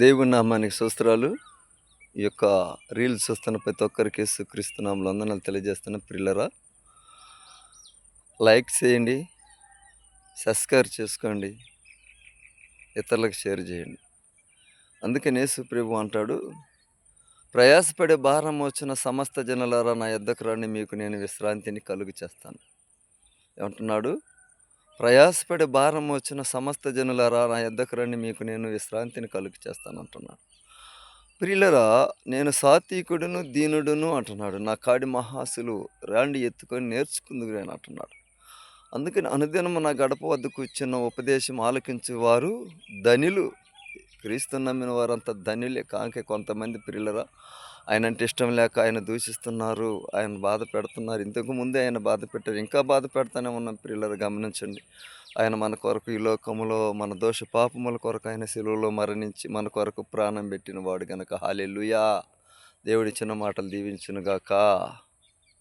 దేవుని నామానికి స్తోత్రాలు. ఈ యొక్క రీల్స్ చూస్తున్న ప్రతి ఒక్కరికి యేసుక్రీస్తు నామములో వందనాలు తెలియజేస్తున్న ప్రియులారా, లైక్ చేయండి, సబ్స్క్రైబ్ చేసుకోండి, ఇతరులకు షేర్ చేయండి. అందుకని యేసు ప్రభు అంటాడు, ప్రయాసపడే భారం వచ్చిన సమస్త జనులారా నా యొద్దకు రండి, మీకు నేను విశ్రాంతిని కలుగు చేస్తాను. ఏమంటున్నాడు? ప్రయాసపడే భారం వచ్చిన సమస్త జనులారా నా యొద్దకు రండి, మీకు నేను విశ్రాంతిని కలుగు చేస్తాను అంటున్నాడు. ప్రియులరా, నేను సాత్వికుడును దీనుడును అంటున్నాడు. నా కాడి మహాసులు రాండి ఎత్తుకొని నేర్చుకుందురు అని అంటున్నాడు. అందుకని అనుదినము నా గడప వద్దకు ఇచ్చిన ఉపదేశం ఆలకించే వారు ధనిలు. క్రీస్తు నమ్మిన వారంతా ధనిలే. కాంకే కొంతమంది ప్రియులరా, ఆయన అంటే ఇష్టం లేక ఆయన దూషిస్తున్నారు, ఆయన బాధ పెడుతున్నారు. ఇంతకు ముందే ఆయన బాధ పెట్టారు, ఇంకా బాధ పెడతానే ఉన్నాం ప్రియులరా. గమనించండి, ఆయన మన కొరకు ఈ లోకములో మన దోష పాపముల కొరకు ఆయన శిలువలో మరణించి మన కొరకు ప్రాణం పెట్టిన వాడు గనక. హల్లెలూయా. దేవుడి చిన్న మాటలు దీవించునుగాక.